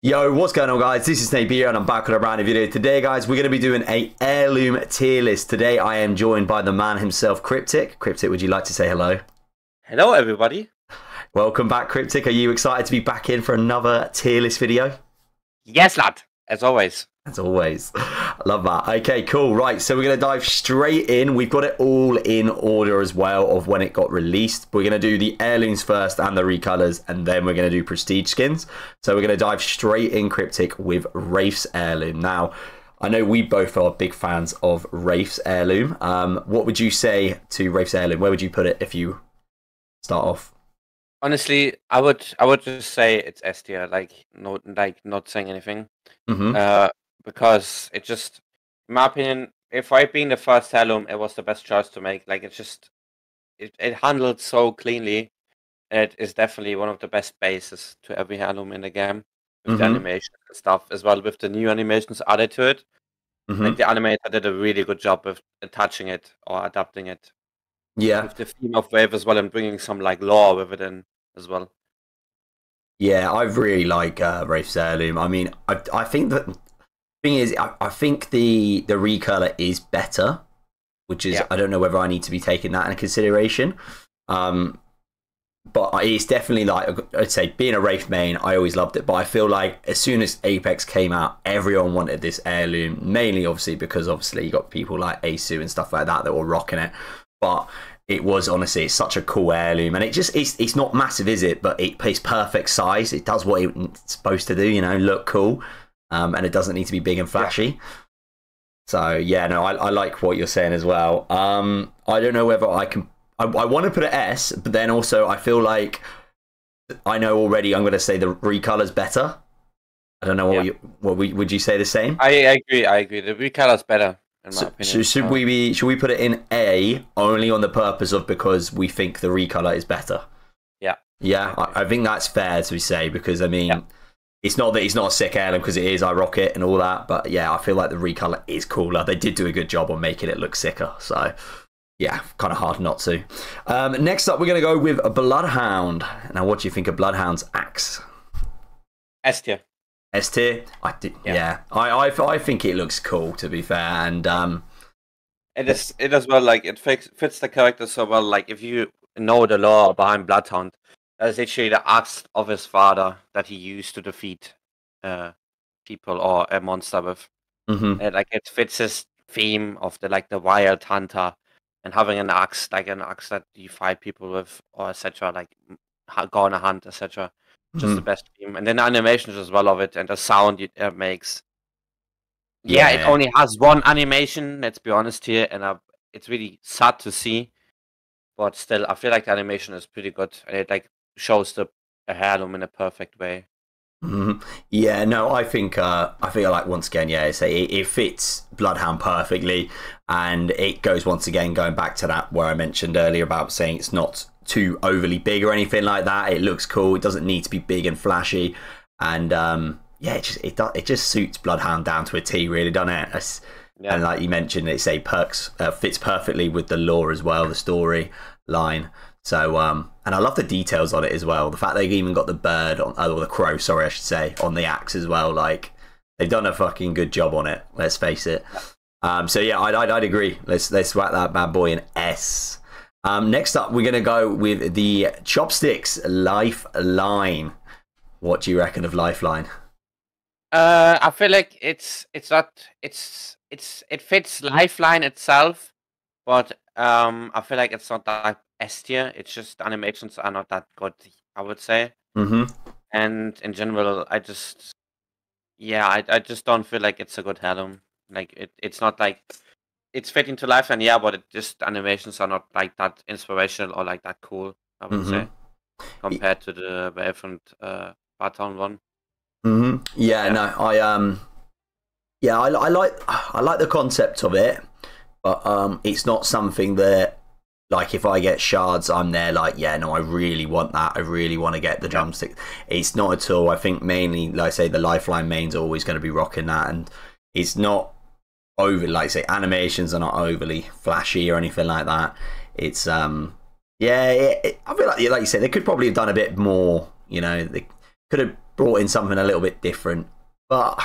Yo, what's going on, guys? This is Nate here, and I'm back with a brand new video. Today, guys, we're going to be doing a heirloom tier list. Today, I am joined by the man himself, Cryptic. Cryptic, would you like to say hello? Hello, everybody. Welcome back, Cryptic. Are you excited to be back in for another tier list video? Yes, lad. As always. As always. Love that. Okay, cool. Right, so we're going to dive straight in. We've got it all in order as well of when it got released. We're going to do the heirlooms first and the recolors, and then we're going to do prestige skins. So we're going to dive straight in, Cryptic, with Wraith's heirloom. Now, I know we both are big fans of Wraith's heirloom. What would you say to Wraith's heirloom? Where would you put it if you start off? Honestly, I would just say it's S tier, not saying anything. Because it just, in my opinion, if I being the first heirloom, it was the best choice to make. Like, it's just, it handled so cleanly. It is definitely one of the best bases to every heirloom in the game. With the animation and stuff, as well with the new animations added to it. Like, the animator did a really good job with attaching it or adapting it. Yeah. With the theme of Wave as well, and bringing some, like, lore with it in as well. Yeah, I really like Wraith's heirloom. I mean, I think that thing is, I think the recolor is better, which is, I don't know whether I need to be taking that into consideration. But it's definitely, like, I'd say, being a Wraith main, I always loved it. But I feel like as soon as Apex came out, everyone wanted this heirloom, mainly obviously because obviously you got people like Asu and stuff like that were rocking it. But it was, honestly, it's such a cool heirloom, and it's not massive, is it? But it's perfect size. It does what it's supposed to do, you know, look cool, and it doesn't need to be big and flashy. Yeah. So yeah, no, I like what you're saying as well. I don't know whether I can. I want to put an S, but then also I feel like I know already. I'm going to say the recolor's better. I don't know would you say the same? I agree. I agree. The recolor's better. Should we put it in A only on the purpose of because we think the recolor is better? Yeah. Yeah, I think that's fair to say, because I mean, it's not that it's not a sick heirloom, because it is. I rock it and all that, but yeah, I feel like the recolor is cooler. They did do a good job on making it look sicker, so yeah, kind of hard not to. Next up, we're going to go with a Bloodhound. Now, what do you think of Bloodhound's axe? S tier. S tier, I think it looks cool, to be fair, and it as well. Like, it fits the character so well. Like, if you know the lore behind Bloodhound, that's literally the axe of his father that he used to defeat people or a monster with. And, like, it fits his theme of the wild hunter and having an axe that you fight people with, or etc. Like, go on a hunt, etc. Just the best theme, and then the animations as well of it, and the sound it makes. Yeah, it only has one animation. Let's be honest here, and it's really sad to see, but still, I feel like the animation is pretty good, and it like shows the heirloom in a perfect way. Yeah, no, I think like, once again, yeah, it fits Bloodhound perfectly, and it goes once again going back to that where I mentioned earlier about saying it's not too overly big or anything like that. It looks cool. It doesn't need to be big and flashy, and yeah, it just suits Bloodhound down to a T, really, doesn't it? And like you mentioned, it fits perfectly with the lore as well, the story line. So and I love the details on it as well. The fact they've even got the bird on, or the crow, sorry, I should say, on the axe as well. Like, they've done a fucking good job on it. Let's face it. So yeah, I'd agree. Let's whack that bad boy in S. Next up, we're gonna go with the Chopsticks Lifeline. What do you reckon of Lifeline? I feel like it fits Lifeline itself, but I feel like it's not that S tier. It's just the animations are not that good, I would say. And in general, I just don't feel like it's a good heirloom. Like, it's not like it's fitting to Lifeline, yeah, but animations are not like that inspirational or like that cool, I would say, compared to the different Bloodhound one. Yeah, no, I like the concept of it, but it's not something that, like, if I get shards, I'm there like, yeah, no, I really want that. I really want to get the drumstick. It's not at all. I think mainly, like I say, the Lifeline mains are always going to be rocking that, and it's not over, like, say, animations are not overly flashy or anything like that. It's I feel like you said, they could probably have done a bit more. You know, they could have brought in something a little bit different, but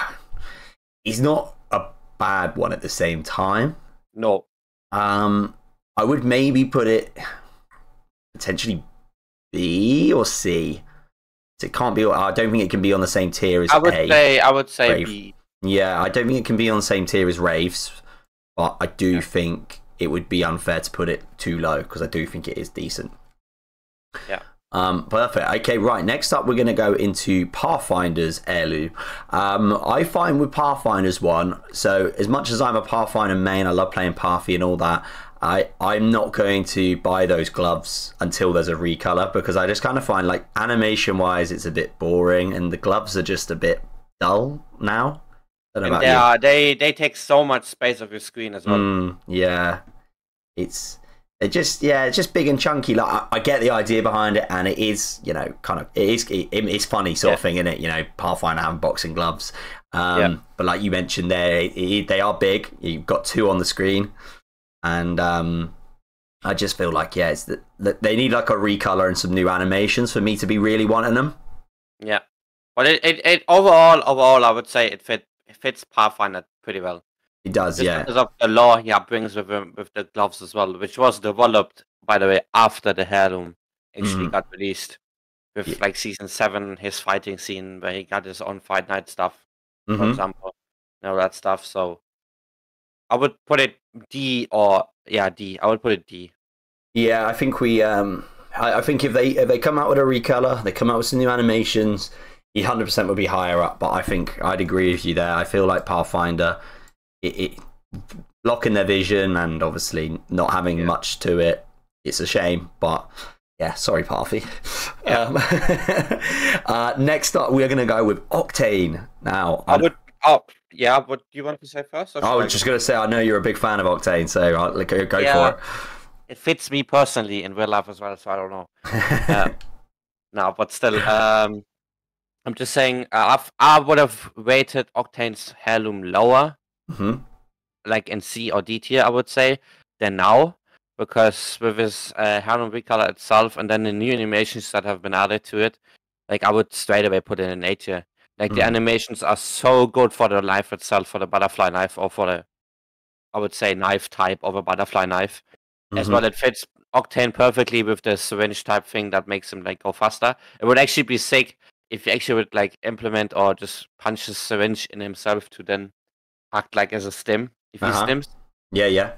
he's not a bad one at the same time. No. I would maybe put it potentially B or C. So it can't be. I don't think it can be on the same tier as A. I would say Rave. B. Yeah, I don't think it can be on the same tier as Raves, but I do think it would be unfair to put it too low because I do think it is decent. Yeah. Perfect. Okay, right. Next up, we're going to go into Pathfinder's Heirloom. I find with Pathfinder's one, so as much as I'm a Pathfinder main, I love playing Pathy and all that, I'm not going to buy those gloves until there's a recolor because I just kind of find like animation-wise, it's a bit boring and the gloves are just a bit dull now. I don't know about you. They take so much space off your screen as well. Yeah, it's just big and chunky. Like I get the idea behind it, and it is, you know, kind of it's funny sort of thing, isn't it? You know, Pathfinder having boxing gloves. But like you mentioned, they are big. You've got two on the screen, and I just feel like it's that they need like a recolor and some new animations for me to be really wanting them. Yeah, but it overall, I would say it fits Pathfinder pretty well. It does, just because of the lore he brings with him, with the gloves as well, which was developed, by the way, after the Heirloom actually got released. With like season 7, his fighting scene where he got his own fight night stuff, for example, that stuff. So I would put it D or D. I would put it D. Yeah, I think I think if they come out with a recolor, they come out with some new animations, he 100% would be higher up. But I think I'd agree with you there. I feel like Pathfinder, it blocking their vision and obviously not having much to it, it's a shame. But yeah, sorry, Pathy. Next up, we're going to go with Octane. Now, what do you want to say first? I was just going to say, I know you're a big fan of Octane, so I'll go for it. It fits me personally in real life as well, so I don't know. No, but still, I'm just saying, I would have rated Octane's Heirloom lower, like in C or D tier, I would say, than now, because with his Heirloom recolor itself and then the new animations that have been added to it, like I would straight away put it in A tier. Like the animations are so good for the knife itself, for the butterfly knife, or for the, I would say, knife type of a butterfly knife. As well, it fits Octane perfectly with the syringe type thing that makes him like go faster. It would actually be sick if he actually would like implement or just punch his syringe in himself to then act like as a stim if he stims. Yeah.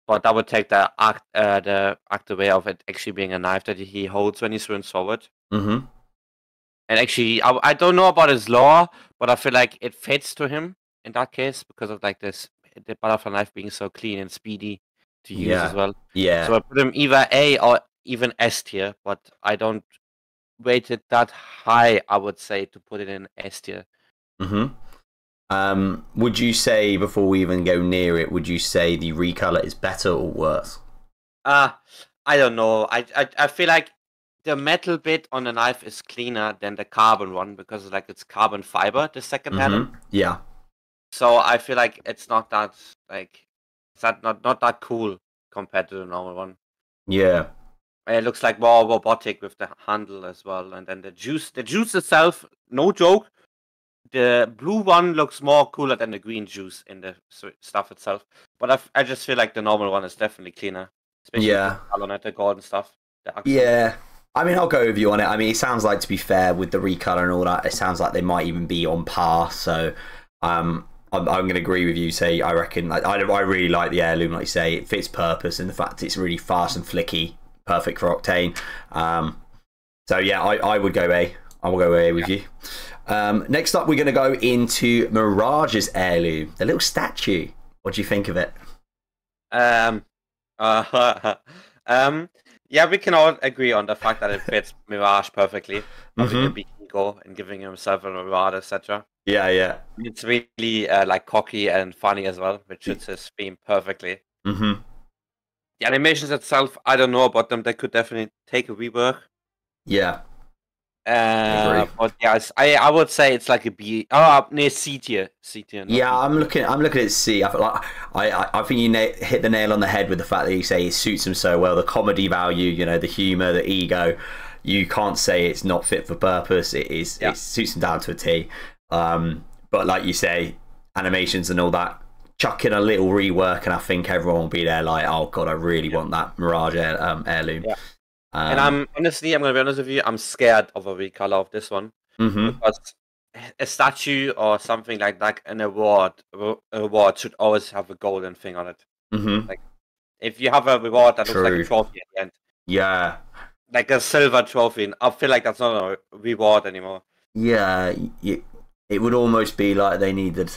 But that would take the act away of it actually being a knife that he holds when he swims forward. And actually, I don't know about his lore, but I feel like it fits to him in that case because of like the butterfly knife being so clean and speedy to use as well. Yeah. So I put him either A or even S tier, but I don't rate it that high, I would say, to put it in S tier. Would you say, before we even go near it, would you say the recolor is better or worse? I don't know. I feel like the metal bit on the knife is cleaner than the carbon one because like it's carbon fiber, the second Heirloom. Yeah. So I feel like it's not that like not that cool compared to the normal one. Yeah. It looks like more robotic with the handle as well, and then the juice itself, no joke. The blue one looks more cooler than the green juice in the stuff itself. But I just feel like the normal one is definitely cleaner, especially with the color on it, the gold and stuff. Yeah. I mean, I'll go with you on it. I mean, it sounds like, to be fair, with the recolor and all that, it sounds like they might even be on par. So, I'm going to agree with you. Say, I reckon I really like the Heirloom. Like you say, it fits purpose, and the fact it's really fast and flicky, perfect for Octane. So yeah, I would go A. I will go A with you. Next up, we're going to go into Mirage's Heirloom, the little statue. What do you think of it? Yeah, we can all agree on the fact that it fits Mirage perfectly. Having a big ego and giving himself a reward, etc. Yeah. It's really like cocky and funny as well, which fits his theme perfectly. The animations itself, I don't know about them. They could definitely take a rework. Yeah. But yeah, I would say it's like a B. Oh, near C tier. Yeah, I'm looking at C. I feel like I think you hit the nail on the head with the fact that you say it suits him so well. The comedy value, you know, the humor, the ego. you can't say it's not fit for purpose. It is. It suits him down to a T. But like you say, animations and all that, chuck in a little rework, and I think everyone will be there like, oh god, I really want that Mirage heirloom. Yeah. And I'm gonna be honest with you, I'm scared of a recolor of this one because a statue or something like that, an award should always have a golden thing on it. Like if you have a reward that looks like a trophy at the end, like a silver trophy, I feel like that's not a reward anymore. Yeah, it would almost be like they needed,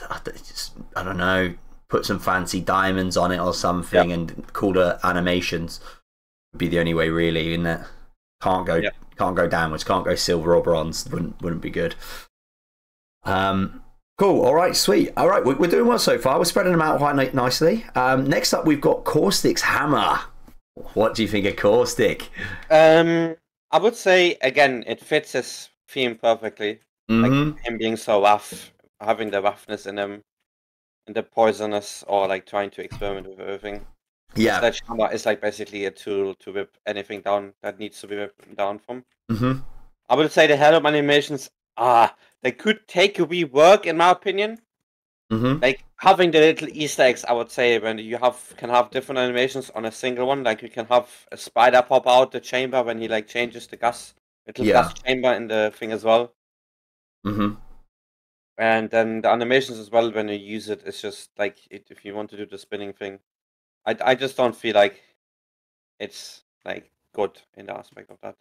I don't know, put some fancy diamonds on it or something, and call it animations. Would be the only way, really, isn't it? Can't go downwards. Can't go silver or bronze. Wouldn't be good. Cool. All right, sweet. All right, we're doing well so far. We're spreading them out quite nicely. Next up, we've got Caustic's hammer. What do you think of Caustic? I would say again, it fits his theme perfectly. Like him being so rough, having the roughness in him, and the poisonous, or like trying to experiment with everything. Yeah, that hammer is like basically a tool to whip anything down that needs to be whipped down from. I would say the Heirloom animations, they could take a rework in my opinion. Like having the little Easter eggs, I would say, when you can have different animations on a single one. Like you can have a spider pop out the chamber when he like changes the gas chamber in the thing as well. And then the animations as well, when you use it, it's just like if you want to do the spinning thing. I just don't feel like it's like good in the aspect of that.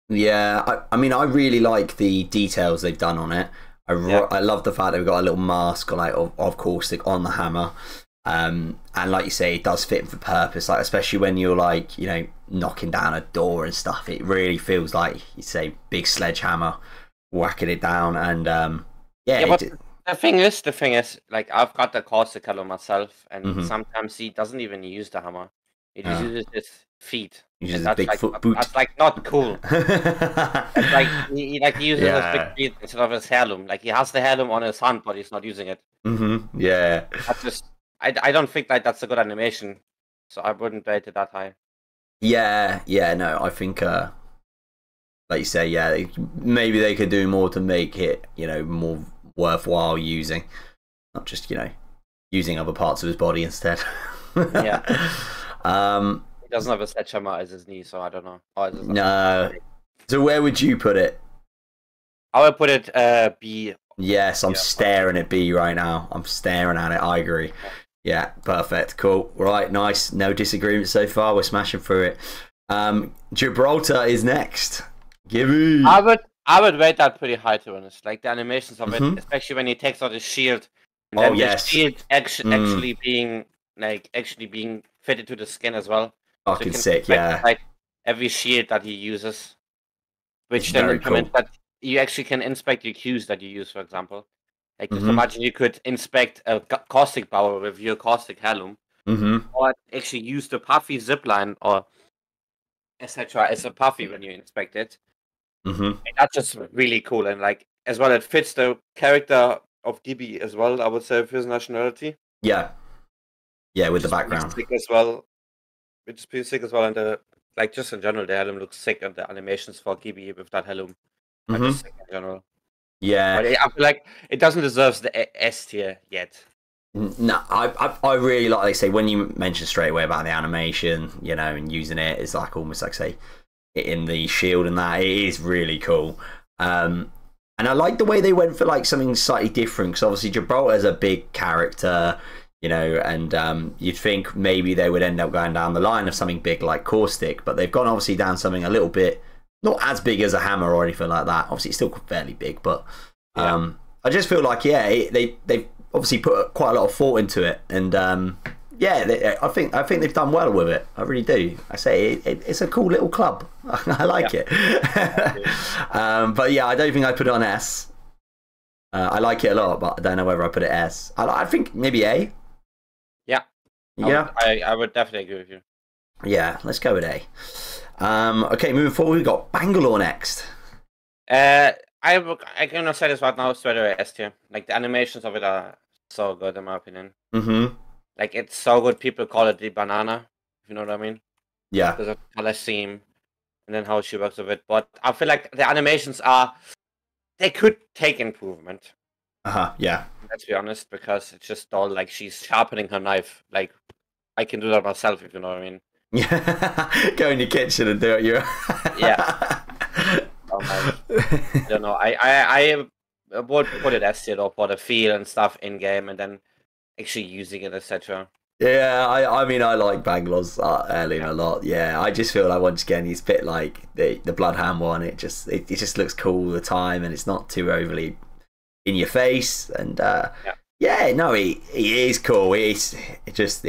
Yeah, I mean, I really like the details they've done on it. I love the fact that we've got a little mask like of Caustic on the hammer. And like you say, it does fit for purpose, like especially when you're like, you know, knocking down a door and stuff. It really feels like, you say, big sledgehammer whacking it down. And but the thing is, like I've got the Caustic color myself, and sometimes he doesn't even use the hammer. He just uses his feet. Uses his big foot boot. That's like not cool. It's like he uses his big feet instead of his heirloom. Like he has the heirloom on his hand, but he's not using it. Yeah. That's just I don't think like that's a good animation, so I wouldn't rate it that high. Yeah, no, I think like you say, maybe they could do more to make it, you know, more worthwhile using, not just, you know, using other parts of his body instead. Yeah. He doesn't have a sledgehammer as his knee, so I don't know. No. So where would you put it? I would put it B. Yes, I'm staring at B right now. I'm staring at it. I agree. Yeah, perfect. Cool. Right, nice. No disagreement so far. We're smashing through it. Gibraltar is next. Gimme. I would rate that pretty high, to be honest. Like the animations of it, especially when he takes out his shield. And then the shield actually being fitted to the skin as well. Fucking sick, yeah. Like every shield that he uses, which then implements that you actually can inspect your cues that you use, for example. Like just imagine you could inspect a caustic power with your caustic heirloom, or actually use the puffy zipline or etc. as a puffy when you inspect it. That's just really cool, and like as well, it fits the character of DB as well. I would say with his nationality. Yeah, with the background sick as well. Which is pretty sick as well, and the like just in general, the heirloom looks sick, and the animations for Gibi with that heirloom are just sick in general. Yeah, but I feel like it doesn't deserve the S tier yet. No, I really like they say when you mentioned straight away about the animation, you know, and using it, it's like almost like say in the shield and that, it is really cool. And I like the way they went for like something slightly different, because obviously Gibraltar's a big character, you know, and you'd think maybe they would end up going down the line of something big like Caustic, but they've gone obviously down something a little bit not as big as a hammer or anything like that. Obviously, it's still fairly big, but I just feel like they've obviously put quite a lot of thought into it, and I think they've done well with it. I really do. I say it's a cool little club. I like it. But yeah, I don't think I put it on S. I like it a lot, but I don't know whether I put it S. I think maybe A. Yeah. I would definitely agree with you. Yeah, let's go with A. Okay, moving forward, we've got Bangalore next. I cannot say this right now straight away S tier. Like the animations of it are so good in my opinion. Like it's so good. People call it the banana, if you know what I mean. Yeah. Because of the color scheme, and then how she works with it. But I feel like the animations they could take improvement. Yeah. Let's be honest, because it's just all like she's sharpening her knife. Like I can do that myself, if you know what I mean. Yeah. Go in your kitchen and do it. You. Yeah. So, like, I don't know. I would put it as or for the feel and stuff in game, and then actually using it, etc. Yeah, I mean, I like Bangalore's heirloom a lot. Yeah, I just feel like once again he's a bit like the Bloodhound one. It just looks cool all the time, and it's not too overly in your face. And yeah, no, he is cool. It's just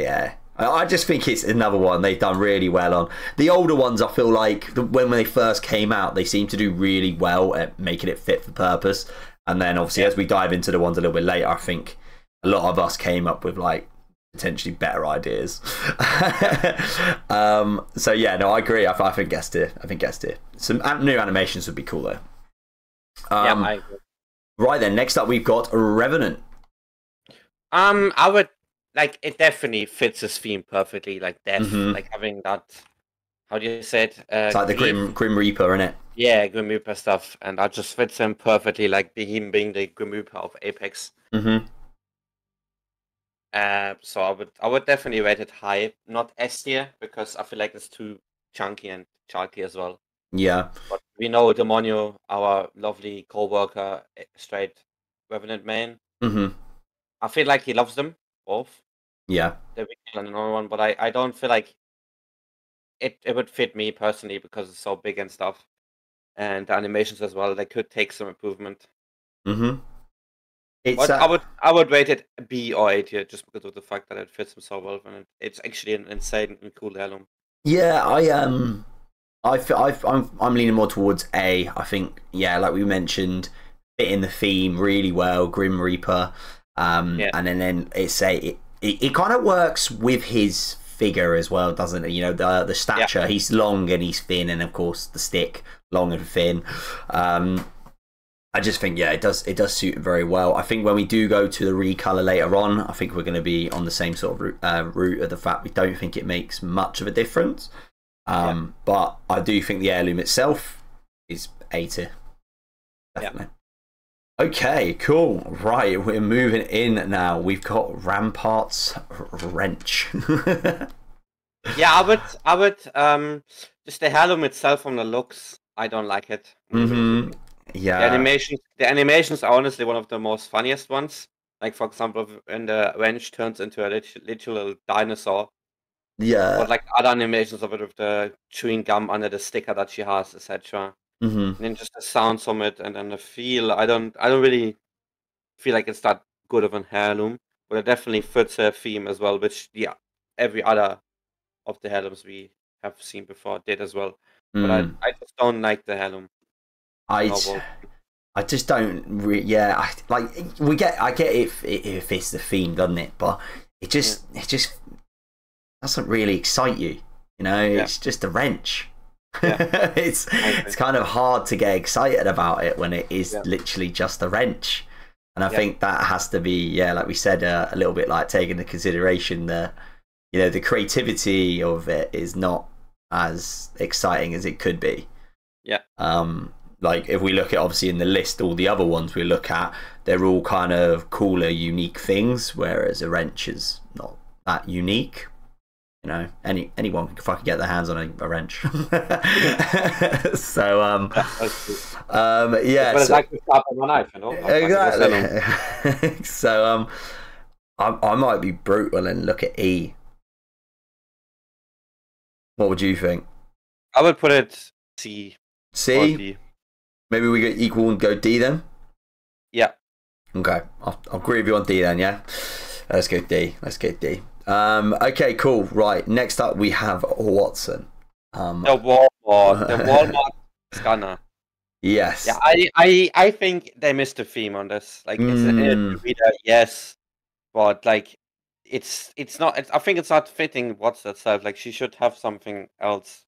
I just think it's another one they've done really well on. The older ones, I feel like when they first came out, they seem to do really well at making it fit for purpose. And then obviously as we dive into the ones a little bit later, I think a lot of us came up with like potentially better ideas. So yeah, no, I agree. I think guest tier. Some new animations would be cool though. Yeah, I agree. Right then, next up we've got Revenant. I would like it. Definitely fits his theme perfectly. Like death, like having that. How do you say it? It's like the Grim Reaper, isn't it? Yeah, Grim Reaper stuff, and that just fits him perfectly. Like him being the Grim Reaper of Apex. So I would definitely rate it high, not S tier, because I feel like it's too chunky and chalky as well. Yeah. But we know Demonio, our lovely co-worker, straight Revenant main. I feel like he loves them both. Yeah. The weekend and another one, but I don't feel like it would fit me personally because it's so big and stuff. And the animations as well, they could take some improvement. It's But I would rate it B or A tier just because of the fact that it fits him so well, and it's actually an insane and cool heirloom. Yeah, I'm leaning more towards A. I think like we mentioned, fitting the theme really well, Grim Reaper. And then it kind of works with his figure as well, doesn't it? You know, the stature. He's long and he's thin, and of course the stick long and thin. I just think it does suit him very well. I think when we do go to the recolor later on, I think we're going to be on the same sort of route of the fact we don't think it makes much of a difference. But I do think the heirloom itself is A tier. Definitely. Okay, cool. Right, we're moving in now. We've got Rampart's Wrench. Yeah, I would just the heirloom itself from the looks, I don't like it. Yeah. The animations are honestly one of the most funniest ones. Like for example, when the wrench turns into a literal dinosaur. Yeah. But like other animations of it with the chewing gum under the sticker that she has, etc. And then just the sounds from it and then the feel. I don't really feel like it's that good of an heirloom, but it definitely fits her theme as well, which every other of the heirlooms we have seen before did as well. But I just don't like the heirloom. I just don't. I get if it's the theme, doesn't it? But it just doesn't really excite you. You know, it's just a wrench. It's kind of hard to get excited about it when it is literally just a wrench. And I think that has to be, like we said, a little bit like taking into consideration the creativity of it is not as exciting as it could be. Yeah. Like if we look at obviously in the list, all the other ones we look at, they're all kind of cooler, unique things, whereas a wrench is not that unique. You know, anyone can fucking get their hands on a wrench. So yeah. But it's like to sharpen one knife, you know. Exactly. So I might be brutal and look at E. What would you think? I would put it C. C. Or D. Maybe we get equal and go D then. Yeah. Okay, I'll agree with you on D then. Yeah. Let's go D. Okay, cool. Right. Next up, we have Watson. The Walmart scanner. Yes. Yeah, I think they missed the theme on this. Like, it's an reader, yes, but like, it's not. I think it's not fitting Watson itself. Like, she should have something else,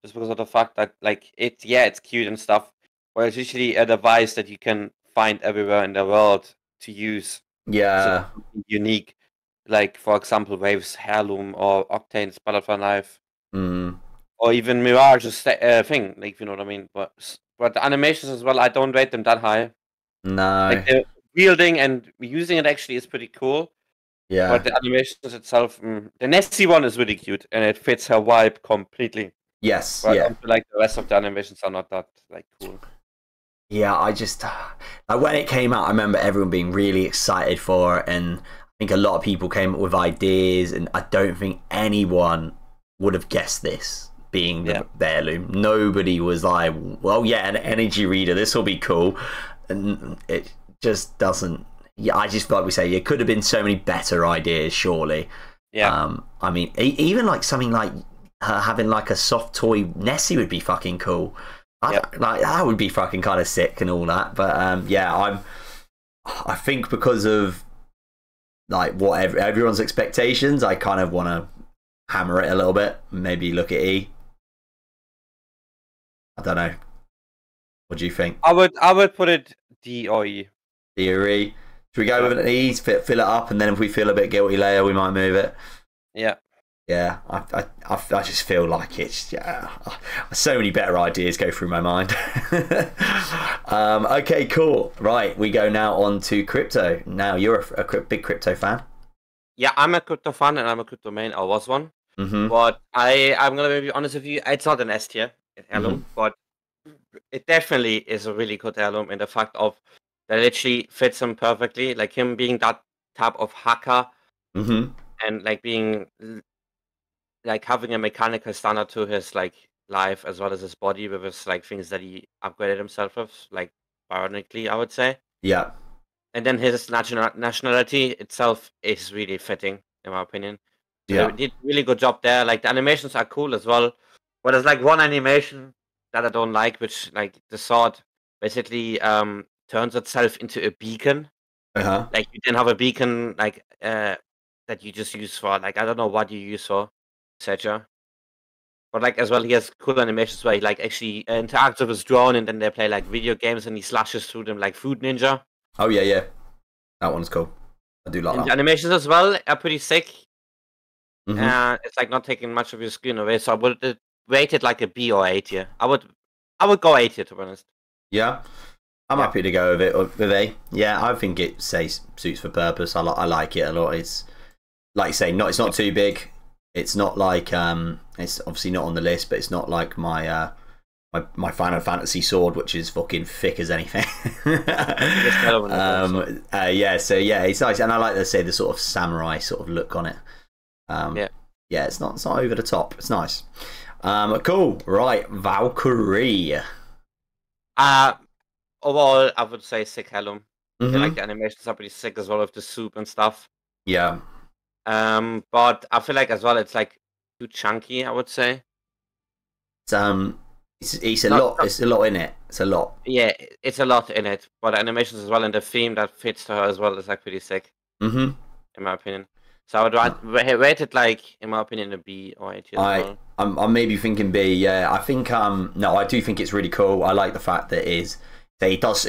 just because of the fact that like it's cute and stuff, but it's usually a device that you can find everywhere in the world to use. Yeah. Unique. Like, for example, Wave's Heirloom or Octane's Butterfly Knife. or even Mirage's thing, like, you know what I mean. But the animations as well, I don't rate them that high. No. Like the wielding and using it actually is pretty cool. Yeah. But the animations itself, the Nessie one is really cute and it fits her vibe completely. Yes. But Yeah. I feel like the rest of the animations are not that like cool. Yeah, I just like when it came out, I remember everyone being really excited for it, and I think a lot of people came up with ideas, and I don't think anyone would have guessed this being the Heirloom. Nobody was like, "Well, yeah, an energy reader. This will be cool," and it just doesn't. Yeah, I just like we say, it could have been so many better ideas, surely. Yeah. I mean, even like something like her having like a soft toy Nessie would be fucking cool. Like that would be fucking kind of sick and all that. But yeah, I think because of like what everyone's expectations, I kind of want to hammer it a little bit. Maybe look at E. I don't know. What do you think? I would put it D or E. D or E. Should we go with an E, fill it up, and then if we feel a bit guilty later, we might move it? Yeah. Yeah, I just feel like it's so many better ideas go through my mind. Okay, cool. Right, we go now on to crypto. Now you're a big crypto fan. Yeah, I'm a crypto fan and I'm a crypto main. I was one, but I'm gonna be honest with you. It's not an S tier heirloom, but it definitely is a really good heirloom in the fact of that it literally fits him perfectly. Like him being that type of hacker, and like being like having a mechanical standard to his like life as well as his body with his like things that he upgraded himself with, like bionically, I would say. Yeah. And then his nationality itself is really fitting, in my opinion. So Yeah. they did a really good job there. Like the animations are cool as well. But there's like one animation that I don't like, which like the sword basically turns itself into a beacon. Like you didn't have a beacon like that you just use for like I don't know what you use for, etc. But like as well, he has cool animations where he like actually interacts with his drone, and then they play like video games, and he slashes through them like Food Ninja. Oh yeah, that one's cool. I do like and that. The animations as well are pretty sick. It's like not taking much of your screen away, so I would rate it like a B or A tier. I would go A tier, to be honest. Yeah, I'm happy to go with A. Yeah, I think it suits for purpose. I like it a lot. It's like you say, it's not too big. It's not like it's obviously not on the list, but it's not like my my Final Fantasy sword, which is fucking thick as anything. Yeah, so yeah, it's nice, and I like to say the sort of samurai sort of look on it. Yeah, it's not over the top. It's nice. Cool. Right, Valkyrie. Overall, I would say sick heirloom. Like the animations are pretty sick as well with the soup and stuff. Yeah. But I feel like as well it's like too chunky, I would say. It's a lot. It's a lot in it. It's a lot. Yeah, it's a lot in it. But the animations as well and the theme that fits to her as well is like pretty sick. In my opinion. So I would rate it like, in my opinion, a B or A tier as well. I'm maybe thinking B. Yeah, I think no, I do think it's really cool. I like the fact that it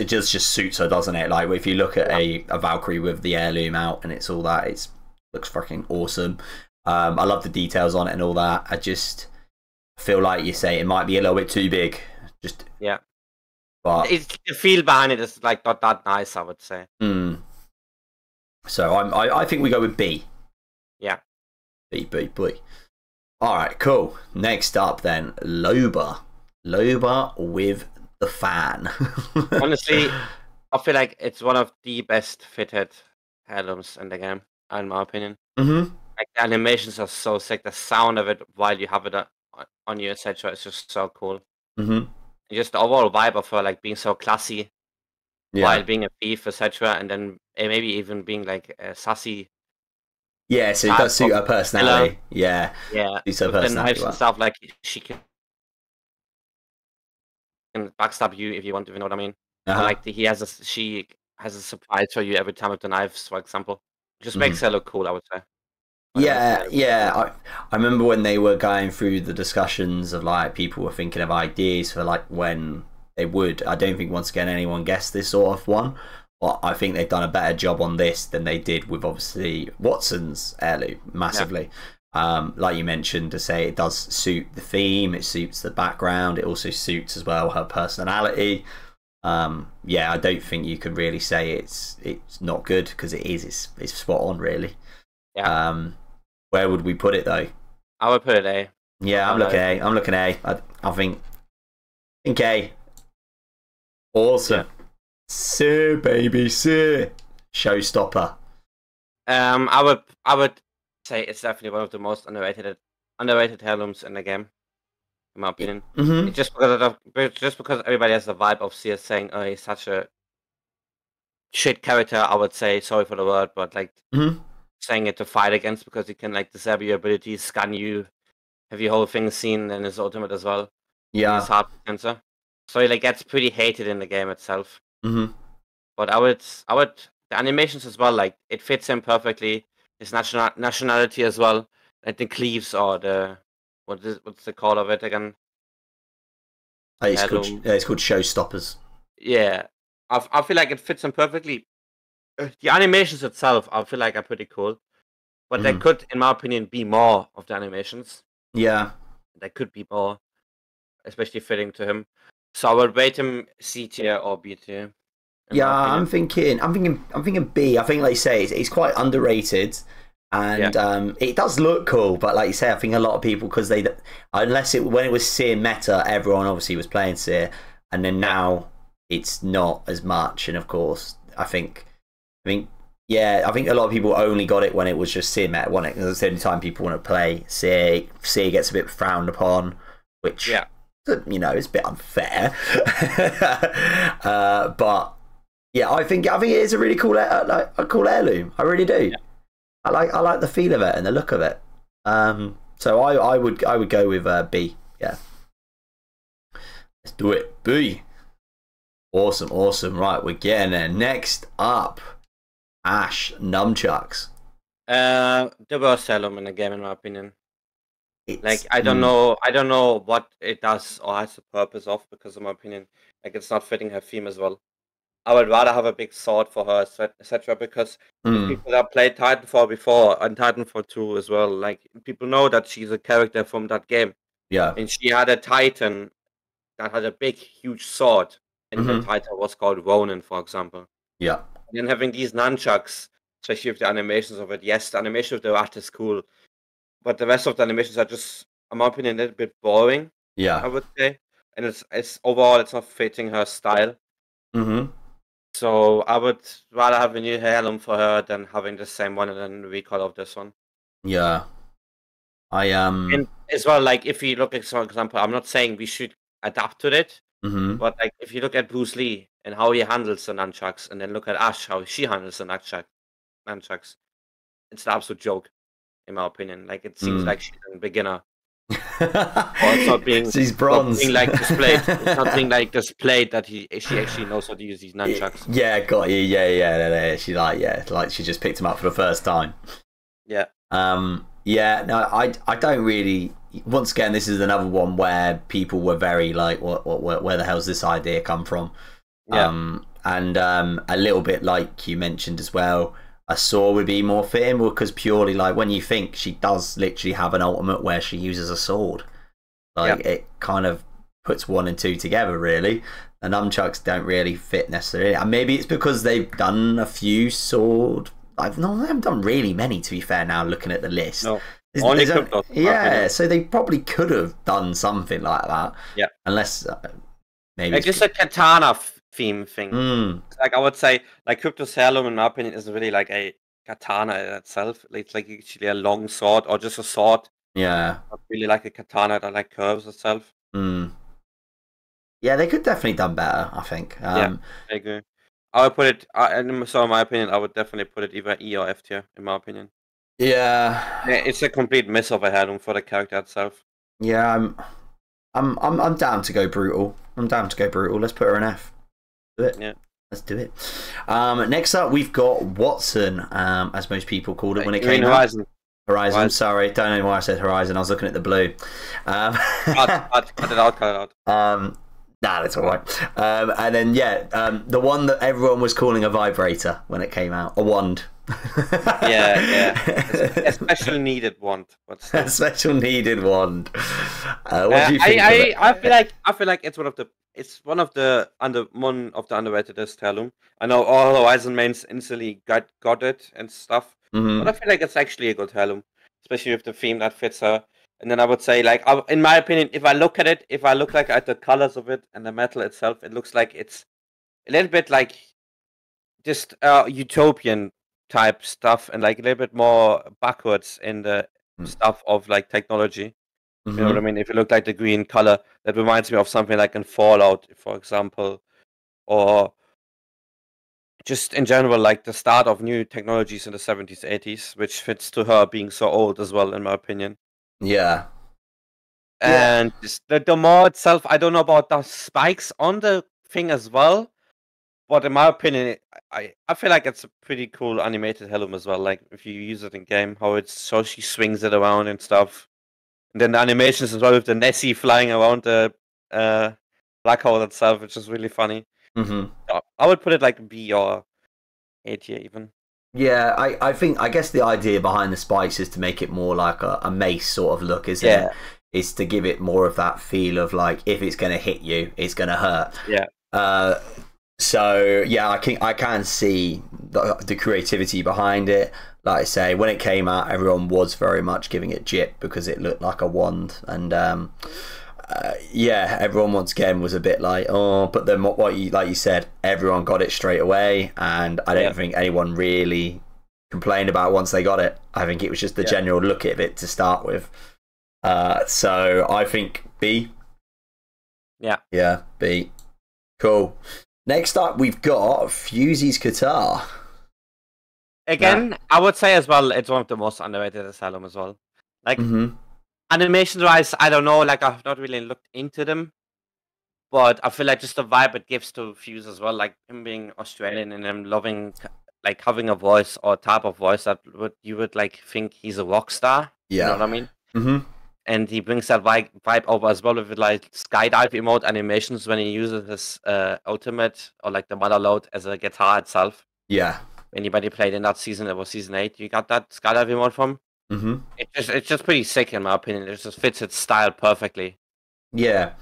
just suits her, doesn't it? Like if you look at a Valkyrie with the heirloom out and it's all that, it looks fucking awesome. I love the details on it and all that. I just feel like you say it might be a little bit too big. But the feel behind it is like not that nice, I would say. So I think we go with B. Yeah. B. All right, cool. Next up then, Loba with the fan. Honestly, I feel like it's one of the best fitted heirlooms in the game, in my opinion. Like the animations are so sick. The sound of it while you have it on you, etc., is just so cool. And just the overall vibe of her, like being so classy while being a thief, etc., and then maybe even being like a sassy. Yeah, so it does suit her personality. Yeah. Suits her personality. And stuff like she can backstab you if you want to, you know what I mean? Like she has a surprise for you every time with the knives, for example. It just makes her look cool, I would say. Yeah. I remember when they were going through the discussions of like people were thinking of ideas for like when they would. I don't think once again anyone guessed this sort of one. But I think they've done a better job on this than they did with obviously Watson's heirloom massively. Like you mentioned, to say it does suit the theme, it suits the background, it also suits as well her personality. Yeah, I don't think you can really say it's not good, because it is. It's spot on, really. Yeah. Where would we put it though? I would put it A. Yeah, I'm looking A. I'm looking A. I think A. Awesome. Yeah. Sir, baby, sir. Showstopper. I would say it's definitely one of the most underrated heirlooms in the game, in my opinion. Mm-hmm. It's just because everybody has the vibe of CS saying, "Oh, he's such a shit character." I would say, sorry for the word, but like saying it to fight against, because he can like disable your abilities, scan you, have your whole thing seen, and his ultimate as well. Yeah. His heart sensor. So he like gets pretty hated in the game itself. Mm-hmm. But I would the animations as well, like it fits him perfectly. His nationality as well, like the cleaves, or the what's the call of it again? It's called Showstoppers. Yeah, I feel like it fits him perfectly. The animations itself, I feel like, are pretty cool, but there could, in my opinion, be more of the animations. Yeah, there could be more, especially fitting to him. So I would rate him C tier or B tier. Yeah, I'm thinking B. I think, like you say, it's quite underrated, and it does look cool. But like you say, I think a lot of people, because when it was Seer meta, everyone obviously was playing Seer, and then now it's not as much. And of course, I think a lot of people only got it when it was just Seer meta, wasn't it? Because it's the only time people want to play Seer. Seer gets a bit frowned upon, which it's a bit unfair. But yeah, I think it is a really cool heirloom. I really do. Yeah. I like the feel of it and the look of it. So I would go with B. Yeah. Let's do it. B. Awesome. Right, we're getting there. Next up, Ash Nunchucks. The worst heirloom in the game, in my opinion. I don't know what it does or has the purpose of, because in my opinion, like, it's not fitting her theme as well. I would rather have a big sword for her, etc. Because people that played Titanfall before, and Titanfall 2 as well, like, people know that she's a character from that game. Yeah. And she had a Titan that had a big, huge sword, and the Titan was called Ronin, for example. Yeah. And then having these nunchucks, especially with the animations of it, yes, the animation of the rat is cool, but the rest of the animations are just, in my opinion, a little bit boring. Yeah. I would say. And it's overall, it's not fitting her style. So I would rather have a new heirloom for her than having the same one and then recall of this one. Yeah. And as well, like, if you look at, for example, I'm not saying we should adapt to it, but like, if you look at Bruce Lee and how he handles the nunchucks, and then look at Ash, how she handles the nunchucks, it's an absolute joke, in my opinion. Like, it seems like she's a beginner. Or it's not being, she's bronze. It's not being like displayed that she actually knows how to use these nunchucks. Yeah, got you. Yeah. She like she just picked him up for the first time. Yeah. Yeah. No, I don't really. Once again, this is another one where people were very like, where the hell's this idea come from? Yeah. And a little bit like you mentioned as well, a sword would be more fitting, because purely, like, when you think she does literally have an ultimate where she uses a sword, like, it kind of puts 1 and 2 together, really. The nunchucks don't really fit necessarily, and maybe it's because they've done a few sword. They haven't done really many, to be fair. Now looking at the list, no, so they probably could have done something like that. Yeah, unless maybe like just a katana theme thing. Like, I would say, like, Crypto's heirloom, in my opinion, isn't really like a katana in itself. It's like actually a long sword, or just a sword. Yeah, not really like a katana that like curves itself. Yeah, they could definitely done better, I think. Yeah, I agree. I would put it, in my opinion, I would definitely put it either E or F tier, in my opinion. Yeah, it's a complete miss of a heirloom for the character itself. Yeah, I'm down to go brutal. Let's put her in F. Do it. Yeah. Let's do it. Next up, we've got Watson, as most people called it when it came out. Horizon. Sorry, don't know why I said Horizon. I was looking at the blue. Cut it out. Nah, that's all right. And then the one that everyone was calling a vibrator when it came out, a wand. Yeah, yeah. A special needed wand, but A still. special needed wand. What do you think of it? I feel like it's one of the underrated Heirloom. I know all Horizon mains instantly got it and stuff, but I Hmm. feel like it's actually a good Heirloom, especially with the theme that fits her. And then I would say, like, in my opinion, if I look at it, if I look like at the colors of it and the metal itself, it looks like it's a little bit like just utopian type stuff and like a little bit more backwards in the stuff of like technology. You know what I Hmm. mean? If you look like the green color, that reminds me of something like in Fallout, for example, or just in general, like the start of new technologies in the 70s, 80s, which fits to her being so old as well, in my opinion. Yeah. Yeah. And just the more itself, I don't know about the spikes on the thing as well, but in my opinion, I feel like it's a pretty cool animated Heirloom as well. Like if you use it in game, how it's so she swings it around and stuff. And then the animations as well with the Nessie flying around the uh, black hole itself, which is really funny. Hmm. I would put it like B or A tier even. Yeah, I guess the idea behind the spikes is to make it more like a mace sort of look, isn't Yeah, it? Is to give it more of that feel of like if it's going to hit you, it's going to hurt. yeah, Uh, so yeah, I can see the creativity behind it. Like I say, when it came out, everyone was very much giving it jip because it looked like a wand, and yeah, everyone once again was a bit like, oh, but then what you like you said, everyone got it straight away, and I yeah, don't think anyone really complained about it once they got it. I think it was just the yeah, general look of it to start with. So I think B. yeah. Yeah, B. Cool. Next up, we've got Fusey's guitar. Now, Again, I would say as well, it's one of the most underrated Asylum as well. Like hmm animation wise, I don't know. Like I've not really looked into them, but I feel like just the vibe it gives to Fuse as well, like him being Australian and him loving like having a voice or type of voice that you would like think he's a rock star. You know yeah. what I mean? hmm And he brings that vibe over as well with like skydive emote animations when he uses his ultimate or like the mother load as a guitar itself. Yeah. Anybody played in that season? It was season 8. You got that skydive emote from? hmm It's just pretty sick in my opinion. It just fits its style perfectly. Yeah.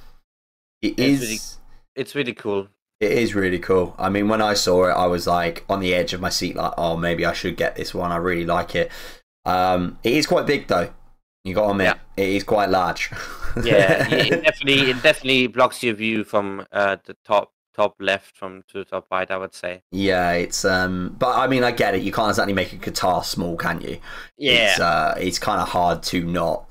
It It's really is. it's really cool. It is really cool. I mean, when I saw it, I was like on the edge of my seat, like, oh, maybe I should get this one. I really like it. It is quite big, though. You got to admit, Yeah. it is quite large. Yeah, it definitely blocks your view from the top left from to the top right, I would say. Yeah, it's but I mean, I get it. You can't exactly make a guitar small, can you? Yeah. It's kind of hard to not.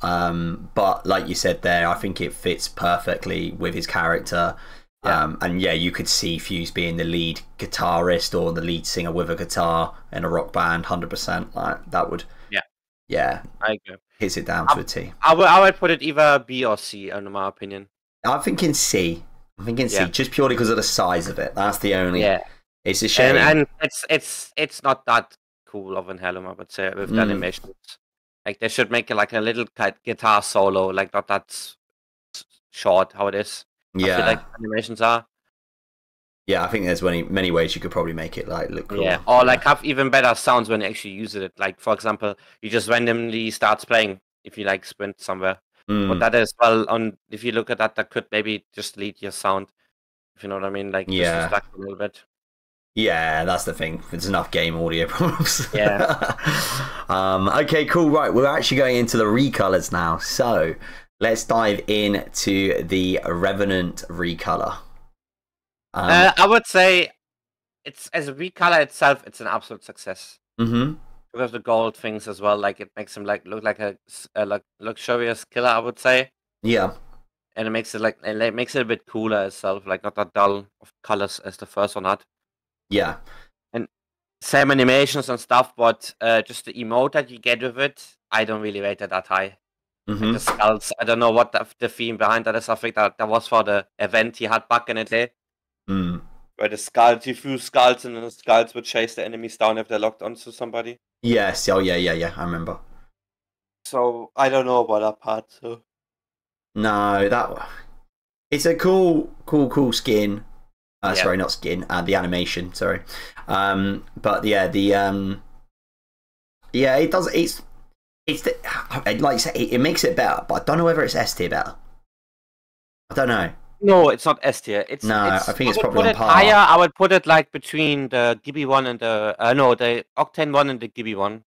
But like you said there, I think it fits perfectly with his character. Yeah. And yeah, you could see Fuse being the lead guitarist or the lead singer with a guitar in a rock band, 100%. Like that would, Yeah. yeah, I agree. hits it down I, to a T. I would put it either B or C in my opinion. I'm thinking C. I'm thinking C, Yeah. just purely because of the size of it. That's the only. Yeah. It's a shame. And it's not that cool of an Heirloom, I would say, with the animations. Like they should make it like a little guitar solo, like not that short how it is. I feel like Yeah, animations are. yeah. I think there's many ways you could probably make it like look cool. Yeah. Or like have even better sounds when you actually use it. Like for example, you just randomly starts playing if you like sprint somewhere. But that as well on if you look at that, that could maybe just delete your sound. If you know what I mean. Like just Yeah. distract a little bit. Yeah, that's the thing. There's enough game audio problems. Yeah. Okay, cool. Right, we're actually going into the recolors now. So let's dive into the Revenant recolor. I would say it's as a recolor itself, it's an absolute success. Mm-hmm. Because the gold things as well, like it makes him like look like a like luxurious killer, I would say, Yeah. and it makes it a bit cooler itself, like not that dull of colors as the first one had. Yeah. And same animations and stuff, but just the emote that you get with it, I don't really rate it that high. Like Mm-hmm. the skulls, I don't know what the theme behind that is. I think that was for the event he had back in the day. Mm. Where the skulls, you threw skulls and then the skulls would chase the enemies down if they're locked onto somebody. Yes. Oh, yeah. I remember. So I don't know about that part. So No, it's a cool skin. Yeah. Sorry, not skin. The animation. Sorry. But yeah, Yeah, it does. Like you say, it makes it better, but I don't know whether it's S tier better. I don't know. No, it's not S tier. No, I think it's I would probably put on it higher. par. I would put it like between the Gibby one and the no, the Octane one and the Gibby one,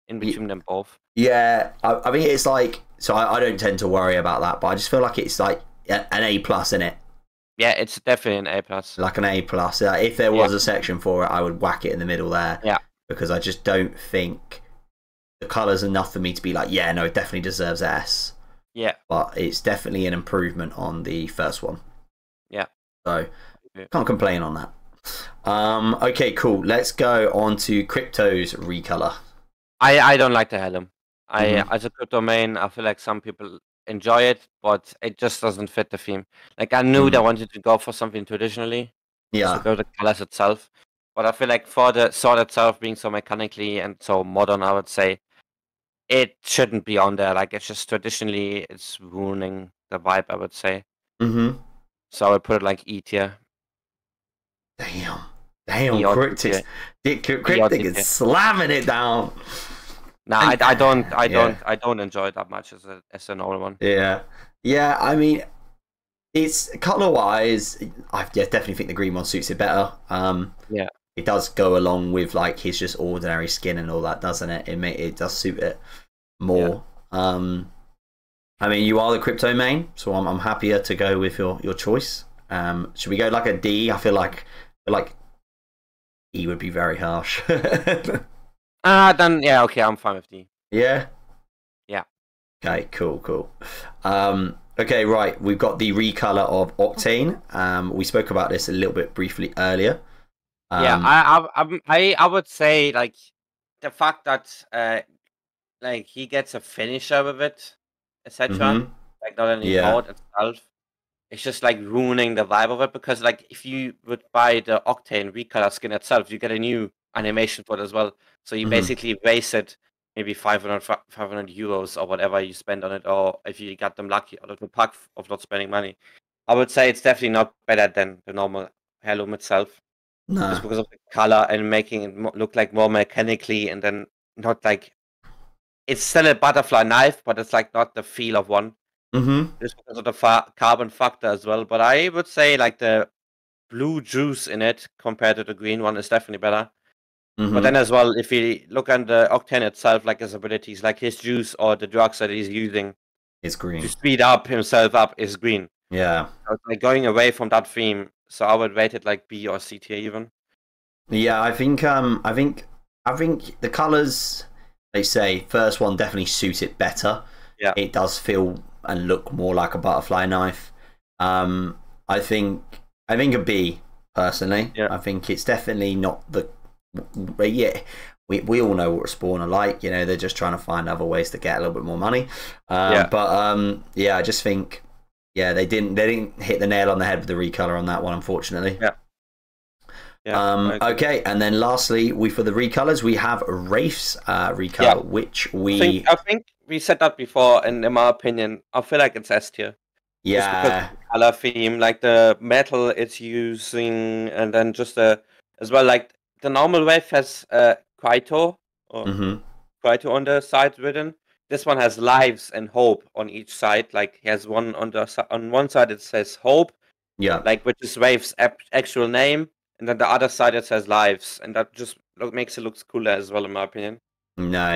in between them both. Yeah, I mean it's like so. I don't tend to worry about that, but I just feel like it's like an A plus in it, Yeah, it's definitely an A plus. like an A plus. If there was a section for it, I would whack it in the middle there. Yeah, because I just don't think the colour's enough for me to be like, yeah, no, it definitely deserves S. yeah, But it's definitely an improvement on the first one. yeah. So can't complain on that. Okay, cool. Let's go on to Crypto's recolor. I don't like the Heirloom. As a crypto main, I feel like some people enjoy it, but it just doesn't fit the theme. Like I knew they wanted to go for something traditionally, so go the colors itself. But I feel like for the sword itself being so mechanically and so modern, I would say it shouldn't be on there. Like it's just traditionally, it's ruining the vibe. I would say. So I would put it like E tier. Damn, Eon Cryptic is slamming it down. Nah, I don't enjoy it that much as a normal one. Yeah, I mean, it's color wise, I definitely think the green one suits it better. Yeah, it does go along with like his just ordinary skin and all that, doesn't it? It does suit it more. Yeah. I mean, you are the crypto main, so I'm happier to go with your choice. Should we go like a D? I feel like E would be very harsh. Then yeah, okay, I'm fine with D. Yeah. Yeah. Okay. Cool. Okay, right. We've got the recolor of Octane. We spoke about this a little bit briefly earlier. Yeah, I would say like the fact that like he gets a finisher with it, etc. Like not any mode itself. It's just like ruining the vibe of it because like if you would buy the Octane recolor skin itself, you get a new animation for it as well. So you basically wasted maybe 500 euros or whatever you spend on it, or if you got them lucky out of the pack of not spending money. I would say it's definitely not better than the normal Heirloom itself. No. Just because of the color and making it look like more mechanically and then not like it's still a butterfly knife, but it's like not the feel of one. Just because of the carbon factor as well. But I would say like the blue juice in it compared to the green one is definitely better. But then as well, if you look at the Octane itself, like his abilities, like his juice or the drugs that he's using is green to speed up himself up is green. Yeah. So it's like going away from that theme. So I would rate it like B or C tier even. Yeah, I think the colours, they say first one definitely suit it better. Yeah. It does feel and look more like a butterfly knife. I think a B personally. Yeah. I think it's definitely not the we all know what Respawn are like, you know, they're just trying to find other ways to get a little bit more money. But I just think they didn't hit the nail on the head with the recolor on that one, unfortunately. Okay, and then lastly, for the recolors, we have Wraith's recolor, which I think we said that before, and in my opinion, I feel like it's S tier. Yeah. Just because of the color theme, like the metal it's using, and then just as well, like the normal Wraith has Kaito on the side written. This one has lives and hope on each side. Like he has one on one side it says hope, like which is Wraith's actual name. And then the other side it says lives, and that just makes it look cooler as well, in my opinion. No,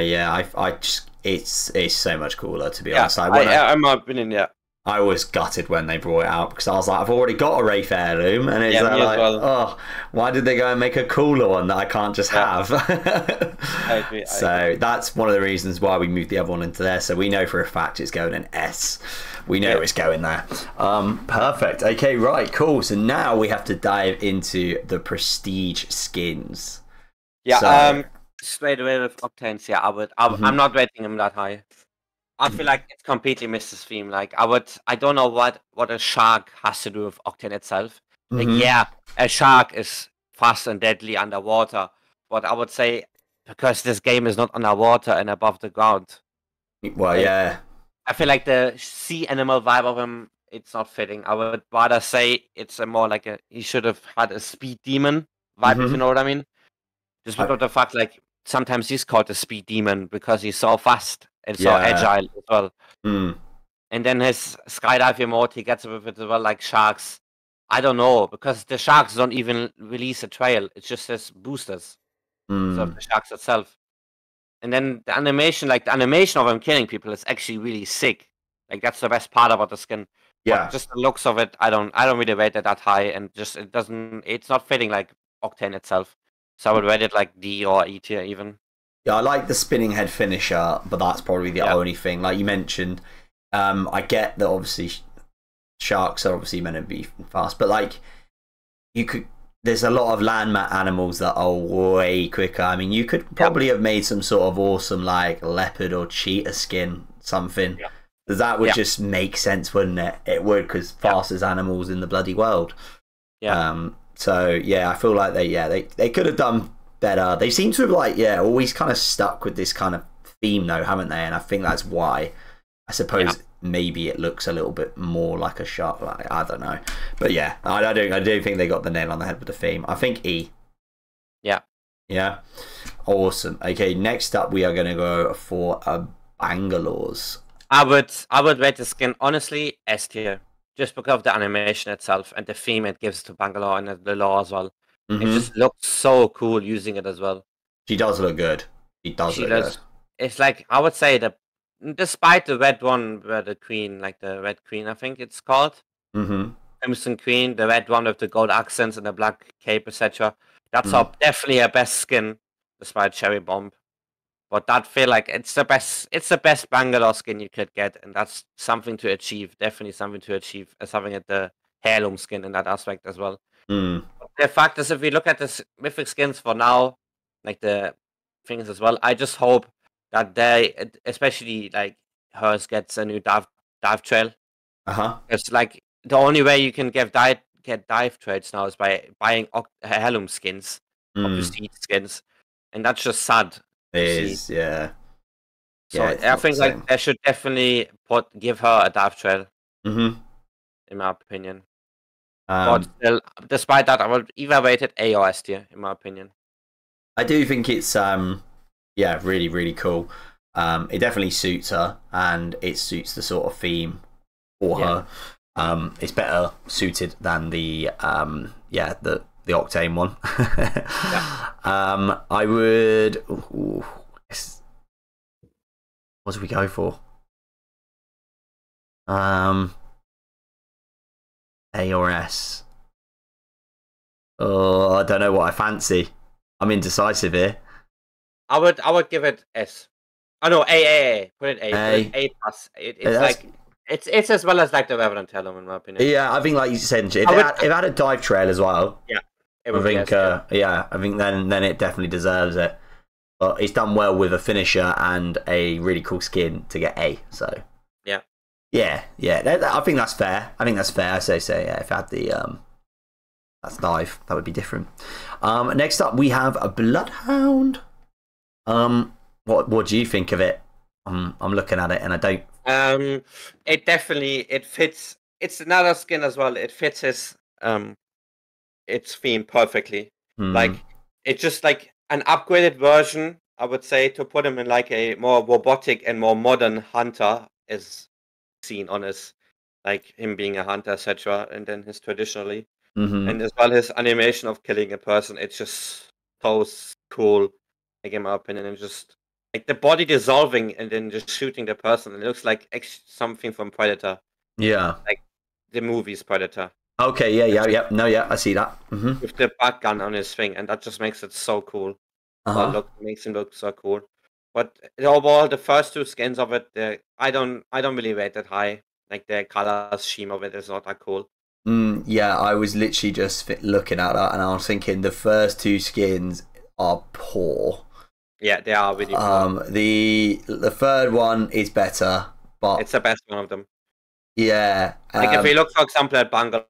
it's so much cooler, to be honest. In my opinion, I was gutted when they brought it out because I was like, I've already got a Wraith Heirloom, and it's oh, why did they go and make a cooler one that I can't just have? I agree. So that's one of the reasons why we moved the other one into there. So we know for a fact it's going in S. We know it's going there. Perfect. Okay, right, cool. So now we have to dive into the prestige skins. Yeah. Straight away with Octanes. Yeah, I'm not rating him that high. I feel like it completely missed his theme. Like I don't know what a shark has to do with Octane itself. Like a shark is fast and deadly underwater, but I would say because this game is not underwater and above the ground. Well, I feel like the sea animal vibe of him, it's not fitting. I would rather say it's more like he should have had a speed demon vibe, if you know what I mean. Just because of the fact, like sometimes he's called the speed demon because he's so fast and so Yeah. agile as well. Mm. And then his skydive emote, he gets with it as well, like sharks. I don't know, because the sharks don't even release a trail. It's just his boosters. So the sharks itself. And then the animation, like the animation of him killing people is actually really sick. Like that's the best part about the skin. Yeah. But just the looks of it, I don't really rate it that high, and just it's not fitting like Octane itself. So I would rate it like D or E tier even. Yeah, I like the spinning head finisher, but that's probably the only thing. Like you mentioned, I get that obviously sharks are obviously meant to be fast, but like there's a lot of land animals that are way quicker. I mean, you could probably have made some sort of awesome like leopard or cheetah skin, something. Yeah. That would just make sense, wouldn't it? It would, because fastest animals in the bloody world. Yeah. So yeah, I feel like they could have done better. They seem to have always kind of stuck with this kind of theme though, haven't they? And I think that's why. I suppose maybe it looks a little bit more like a shark. Like, I don't know, but yeah, I do think they got the nail on the head with the theme. I think E. Yeah, awesome. Okay, next up we are going to go for Bangalore's. I would rate the skin honestly S tier, just because of the animation itself and the theme it gives to Bangalore and the lore as well. It just looks so cool using it as well. She does look good. She does look good. It's like, I would say that despite the red one where the queen, like the red queen, I think it's called. Crimson Queen, the red one with the gold accents and the black cape, etc. That's definitely a best skin, despite Cherry Bomb. But that feel like it's the best Bangalore skin you could get, and that's something to achieve. Definitely something to achieve as having it the Heirloom skin in that aspect as well. The fact is, if we look at the mythic skins for now, like the things as well, I just hope that they, especially like hers, gets a new dive trail. It's like the only way you can get dive trails now is by buying Heirloom skins or prestige skins, and that's just sad. It is, yeah. So I think like they should definitely give her a dive trail. In my opinion. But still, despite that, I would either rate it A or S tier, in my opinion. I do think it's really, really cool. It definitely suits her, and it suits the sort of theme for her. It's better suited than the Octane one. I would. What do we go for? A or S? Oh, I don't know what I fancy. I'm indecisive here. I would give it S. Oh no, A. Put it A. A plus. It's like it's as well as like the Revenant Heirloom, in my opinion. Yeah, I think like you said, if it had a dive trail as well. Yeah, I think I think then it definitely deserves it. But it's done well with a finisher and a really cool skin to get A. So yeah. I think that's fair. I say yeah. If I had the that's dive, that would be different. Next up we have a Bloodhound. What do you think of it? I'm looking at it and I don't. It fits. It's another skin as well. It fits his its theme perfectly. Like it's just like an upgraded version, I would say, to put him in like a more robotic and more modern hunter is seen on his, like him being a hunter, etc. And then his traditionally, and as well his animation of killing a person. It's just so cool, like in my opinion, and just like the body dissolving and then just shooting the person. It looks like something from Predator. Yeah, like the movies Predator. Okay, yeah. No, I see that. With the bat gun on his thing, and that just makes it so cool. Makes him look so cool. But overall, the first two skins of it, I don't really rate it high. Like the color scheme of it is not that cool. Yeah, I was literally just looking at that, and I was thinking the first two skins are poor. Yeah, they are really poor. The third one is better, but it's the best one of them. Yeah. Like if we look, for example, at Bangalore,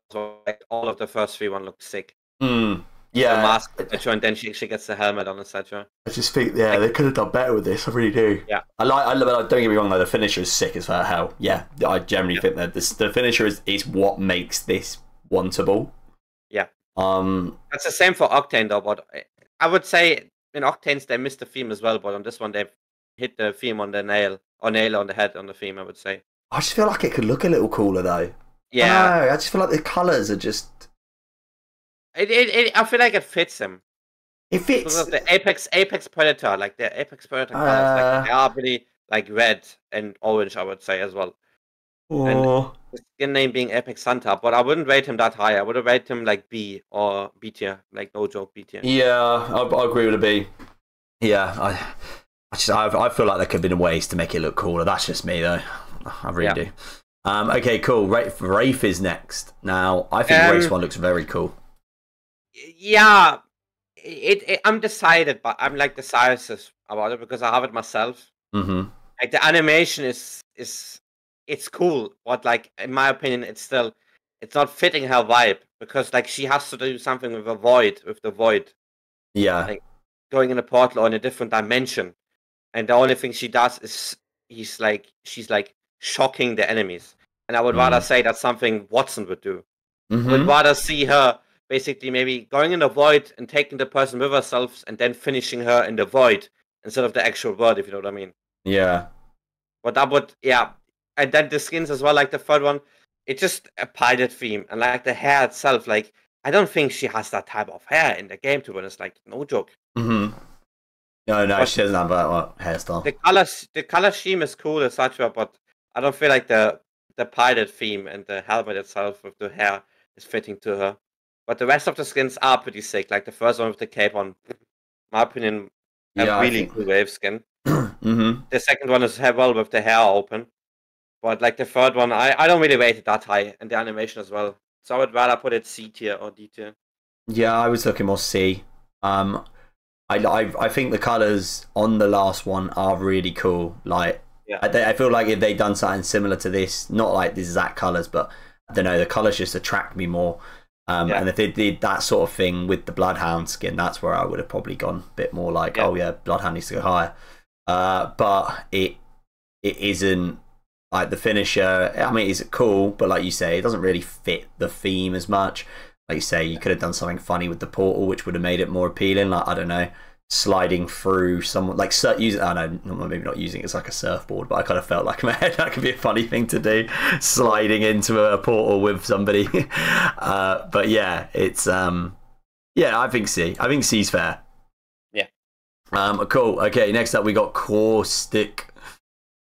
like all of the first three one looks sick. Yeah. The mask, etc., and then she gets the helmet on, etc. I just think, they could have done better with this. I really do. Yeah. I don't get me wrong though. The finisher is sick as hell. Yeah. I generally think that the finisher is what makes this wantable. Yeah. That's the same for Octane though, but I would say in Octanes they missed the theme as well, but on this one they've hit the theme on the nail, or nail on the head on the theme, I would say. I just feel like it could look a little cooler though. Yeah, I don't know. I just feel like the colours are just. I feel like it fits him. It Because fits. of the Apex Predator, like the Apex Predator colors, like they are really like red and orange, I would say as well. And the skin name being Apex Hunter, but I wouldn't rate him that high. I would have rated him like B or B tier, like no joke B tier. Yeah, I agree with a B. Yeah, I feel like there could have been ways to make it look cooler. That's just me though. I really do. Okay, cool. Wraith is next. Now, I think Wraith's one looks very cool. Yeah, I'm decided, but I'm like decisive about it because I have it myself. Mm-hmm. Like the animation is it's cool, but like in my opinion, it's not fitting her vibe because like she has to do something with the void. Yeah. Like going in a portal or in a different dimension, and the only thing she does is she's like shocking the enemies. And I would rather say that's something Watson would do. I would rather see her basically maybe going in the void and taking the person with herself and then finishing her in the void instead of the actual world, if you know what I mean. Yeah. But that would, yeah. And then the skins as well, like the third one, it's just a pilot theme. And like the hair itself, like, I don't think she has that type of hair in the game, to be honest. Like, no joke. Mm-hmm. No, but she doesn't have that hairstyle. The color scheme is cool, etc. But I don't feel like the pilot theme and the helmet itself with the hair is fitting to her. But the rest of the skins are pretty sick. Like the first one with the cape on, my opinion, a really cool wave skin. The second one is well with the hair open. But like the third one, I don't really rate it that high, and the animation as well. So I would rather put it C tier or D tier. Yeah, I was looking more C. I think the colours on the last one are really cool. Like, yeah. I feel like if they'd done something similar to this, not like the exact colours, but I don't know, the colours just attract me more. And if they did that sort of thing with the Bloodhound skin, that's where I would have probably gone a bit more like, oh yeah, Bloodhound needs to go higher. But it isn't like the finisher. I mean, it's cool, but like you say, it doesn't really fit the theme as much. Like you say, you could have done something funny with the portal, which would have made it more appealing. Like, I don't know, sliding through someone, like using, I don't know, maybe not using it as like a surfboard, but I kind of felt like, man, that could be a funny thing to do, sliding into a portal with somebody. But yeah, it's yeah, I think C. I think C's fair. Yeah. Cool. Okay, next up we got Caustic.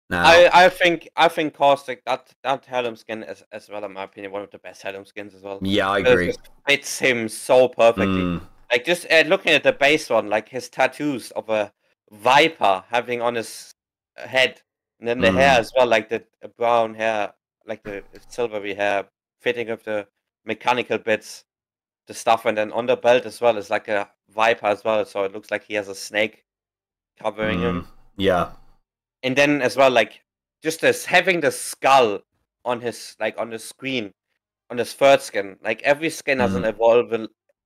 Now, I think Caustic, that Heirloom skin is, as well, in my opinion, one of the best Heirloom skins as well. Yeah, I agree. It fits him so perfectly. Like just looking at the base one, like his tattoos of a viper having on his head, and then the hair as well, like the brown hair, like the silvery hair, fitting with the mechanical bits, the stuff, and then on the belt as well is like a viper as well, so it looks like he has a snake covering him. Yeah. And then as well, like just as having the skull on his on the screen, on his third skin, like every skin has an evolve,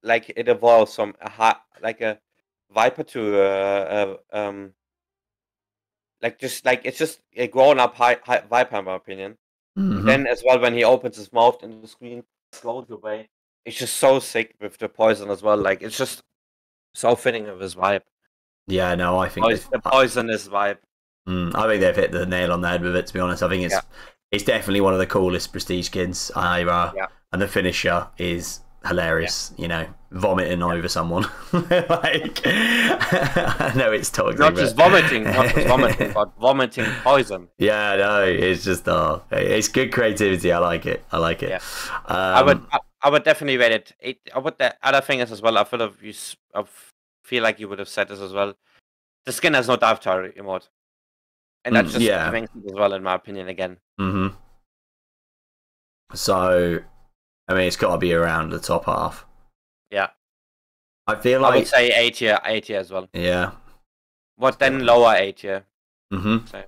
like it evolves from a viper to it's just a grown up viper in my opinion. Then as well when he opens his mouth and the screen slows away, it's just so sick with the poison as well. Like it's just so fitting of his vibe. Yeah, no, I think the poisonous vibe. I think they've hit the nail on the head with it, to be honest. I think it's definitely one of the coolest prestige skins. And the finisher is hilarious, you know, vomiting over someone. Like, I know it's toxic. Not just vomiting, but vomiting poison. Yeah, no, it's just it's good creativity. I like it. Yeah. I would definitely rate it. The other thing is as well, I feel like you would have said this as well. The skin has no dive tower emote. And that's just as well, in my opinion, again. So, I mean, it's got to be around the top half. Yeah. I feel like... I would say A tier as well. Yeah. But then lower A tier. So.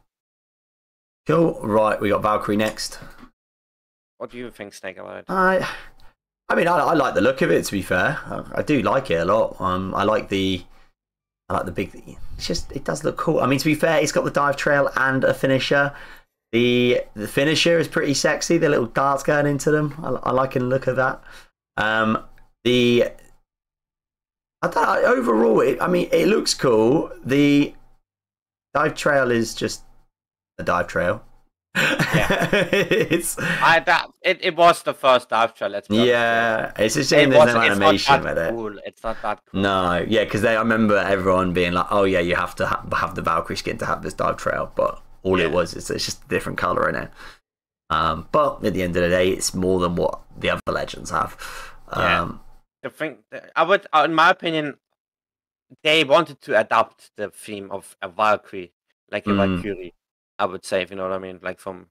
Cool. Right, we got Valkyrie next. What do you think, Snake, about it? I mean, I like the look of it, to be fair. I do like it a lot. I like the big... it does look cool. I mean, to be fair, it's got the dive trail and a finisher. The finisher is pretty sexy. The little darts going into them. I like the look of that. The I don't know, overall, I mean, it looks cool. The dive trail is just a dive trail. Yeah, it's it was the first dive trail. Let's be honest. yeah, it's a shame there's no It's not animation that with it. cool. It's not that cool. No, yeah, because I remember everyone being like, "Oh yeah, you have to have the Valkyrie skin to have this dive trail," but all it was is it's just a different color in it. But at the end of the day, it's more than what the other legends have. Yeah. The thing, I would, in my opinion, they wanted to adapt the theme of a Valkyrie, like a Valkyrie. I would say, if you know what I mean, like from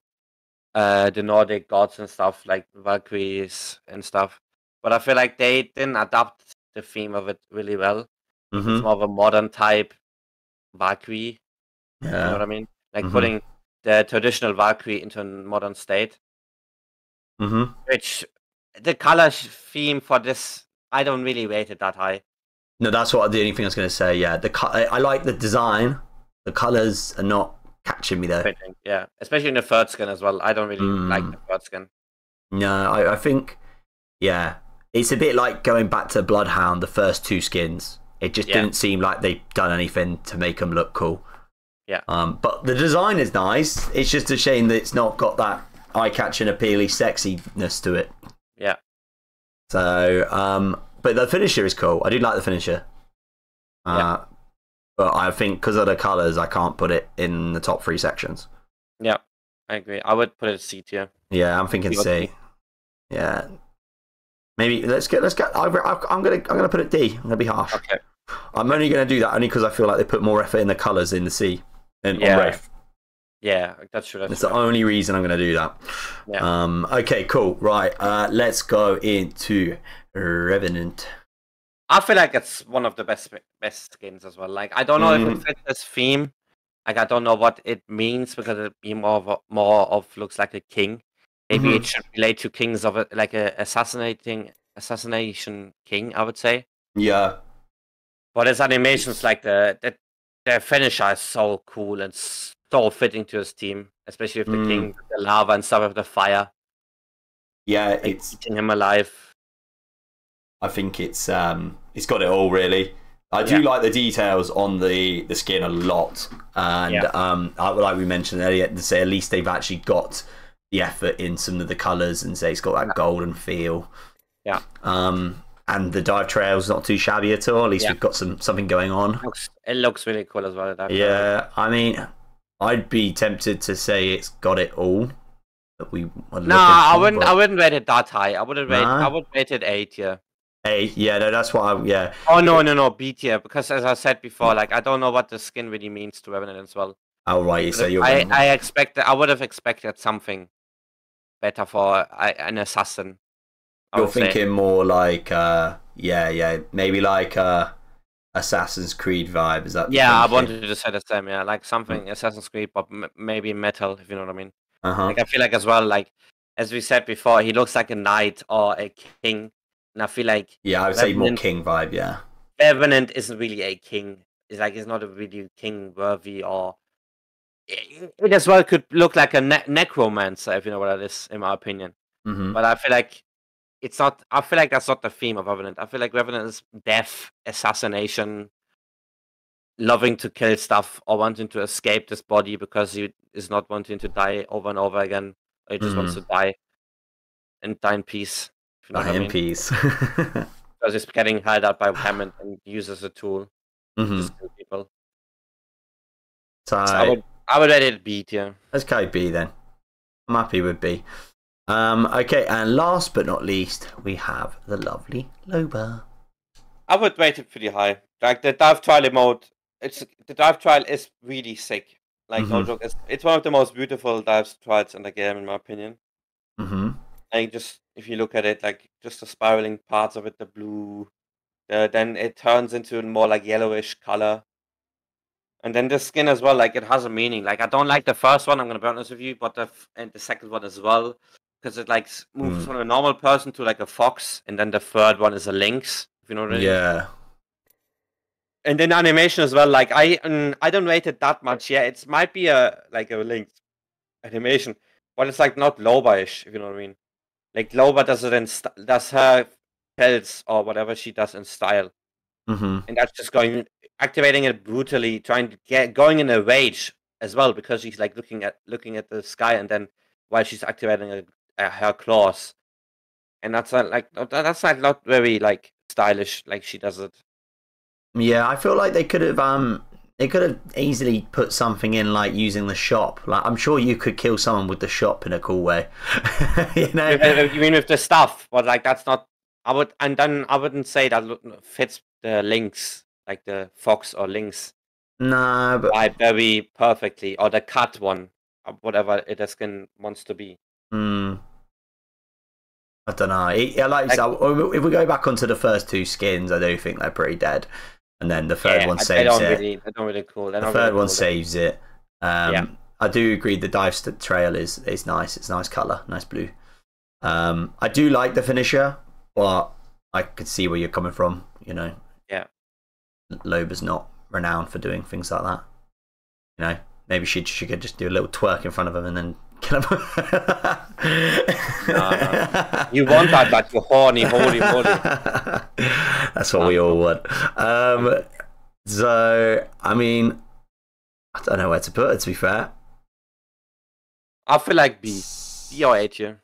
the Nordic gods and stuff, like Valkyries and stuff. But I feel like they didn't adapt the theme of it really well. It's more of a modern type Valkyrie. You know what I mean? Like putting the traditional Valkyrie into a modern state. Which the color theme for this, I don't really rate it that high. No, that's what the only thing I was going to say. Yeah, I like the design. The colors are not catching me though. Yeah, especially in the third skin as well. I don't really like the third skin. No, I think yeah, it's a bit like going back to Bloodhound, the first two skins. It just didn't seem like they've done anything to make them look cool. Yeah. But the design is nice. It's just a shame that it's not got that eye-catching, appealing sexiness to it. Yeah. So, but the finisher is cool. I do like the finisher. Yeah. But I think because of the colours, I can't put it in the top 3 sections. Yeah, I agree. I would put it C tier. Yeah, I'm thinking C. Yeah. Maybe let's get. I'm gonna put it D. I'm gonna be harsh. Okay. I'm only gonna do that only because I feel like they put more effort in the colours in the C and on Wraith. Yeah, that's true. That's the only reason I'm going to do that. Yeah. Okay, cool. Right. Let's go into Revenant. I feel like it's one of the best skins as well. Like I don't know if it fits this theme. Like I don't know what it means because it be more of looks like a king. Maybe it should relate to kings of it, like a assassination king. I would say. Yeah. But his animations, like the finisher, is so cool and so fitting to his team, especially with the king, the lava and stuff with the fire. Yeah, like it's eating him alive. I think it's got it all really. I do like the details on the skin a lot, and like we mentioned earlier, to say at least they've actually got the effort in some of the colours, and say it's got that golden feel. Yeah. And the dive trail's not too shabby at all. At least we've got something going on. It looks really cool as well. Yeah, I mean, I'd be tempted to say it's got it all. That we I wouldn't rate it that high. I would rate it A tier. A, yeah, no, that's what yeah. Oh no, B tier, because as I said before, like I don't know what the skin really means to Revenant as well. Oh right, so you're I would have expected something better for an assassin. You're thinking more like maybe like Assassin's Creed vibe, is that? Yeah, I wanted to say the same. Yeah, like something Assassin's Creed, but maybe metal, if you know what I mean. Like I feel like as well, like as we said before, he looks like a knight or a king, and I feel like I would say more king vibe. Yeah, Revenant isn't really a king. It's like he's not a really king worthy, or it as well could look like a necromancer, if you know what that is, in my opinion. But I feel like it's not. I feel like that's not the theme of Revenant. I feel like Revenant is death, assassination, loving to kill stuff, or wanting to escape this body because he is not wanting to die over and over again. Or he just wants to die and die in peace. If you know what I mean. Peace. Because he's getting held up by Hammond and used as a tool to just kill people. So I would rate it B tier. Let's go B then. I'm happy with B. Okay, and last but not least, we have the lovely Loba. I would rate it pretty high. Like the dive trial mode, the dive trial is really sick. Like no joke, it's one of the most beautiful dive trials in the game, in my opinion. Like just if you look at it, like just the spiraling parts of it, the blue, then it turns into a more like yellowish color. And then the skin as well, like it has a meaning. Like I don't like the first one, I'm gonna be honest with you, but the second one as well. Because it like moves from a normal person to like a fox, and then the third one is a lynx. If you know what I mean? Yeah. And then animation as well. Like I don't rate it that much. Yeah, it might be a lynx animation, but it's like not Loba-ish. If you know what I mean? Like Loba does it does her pelts or whatever she does in style. Mm-hmm. and that's just activating it brutally, trying to going in a rage as well, because she's like looking at the sky, and then while she's activating her claws, and that's not very like stylish, like she does it. Yeah, I feel like they could have easily put something in like using the shop. Like I'm sure you could kill someone with the shop in a cool way. You know? You mean with the stuff, but like that's not. I wouldn't say that fits the lynx, like the fox or lynx, No, but very perfectly, or the cat one, whatever the skin wants to be. I don't know. If we go back onto the first two skins, I do think they're pretty dead. And then the third one saves it. They're not really cool. The third one saves it. I do agree the dive trail is nice. It's a nice colour, nice blue. I do like the finisher, but I could see where you're coming from. You know. Yeah. Loba's not renowned for doing things like that. You know, maybe she could just do a little twerk in front of him and then kill him. No. You want that, like you horny. That's what we all want. So I mean, I don't know where to put it, to be fair. I feel like B or A tier.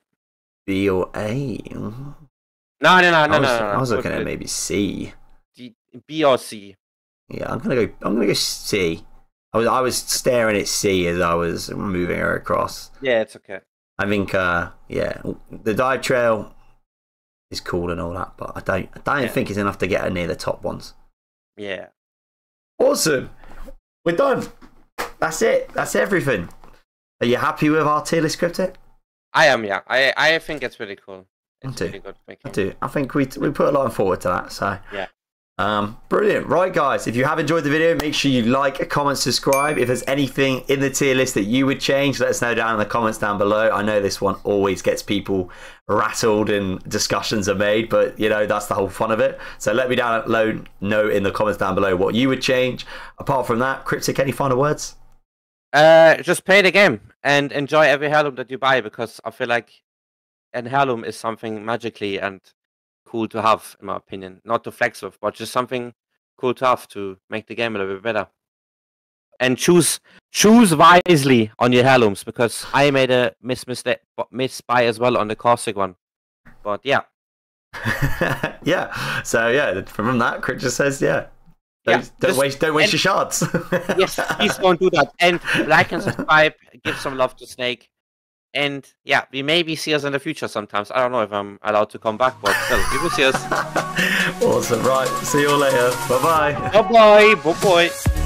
B or A? No. I was looking at maybe C. B or C. Yeah, I'm gonna go C. I was staring at C as I was moving her across. Yeah, it's okay. I think the dive trail is cool and all that, but I don't think it's enough to get her near the top ones. Yeah. Awesome. We're done. That's it. That's everything. Are you happy with our tier list cryptic? I am, yeah. I think it's really cool. It's really good. I do. I think we put a lot forward to that. So yeah. Brilliant. Right, guys, if you have enjoyed the video, make sure you like, comment, subscribe. If there's anything in the tier list that you would change, let us know down in the comments down below. I know this one always gets people rattled and discussions are made, but you know, that's the whole fun of it. So let me know in the comments down below what you would change. Apart from that, Cryptic, any final words? Just play the game and enjoy every heirloom that you buy, because I feel like an heirloom is something magically and cool to have, in my opinion. Not to flex with, but just something cool to have to make the game a little bit better. And choose wisely on your heirlooms, because I made a misbuy as well on the caustic one. But yeah. Yeah. So yeah, from that, Crit just says don't waste your shards. Yes, please don't do that. And like and subscribe, give some love to Snake. And yeah, we maybe see us in the future sometimes. I don't know if I'm allowed to come back, but still, you will see us. Awesome. Right. See you all later. Bye-bye. Bye-bye. Bye-bye.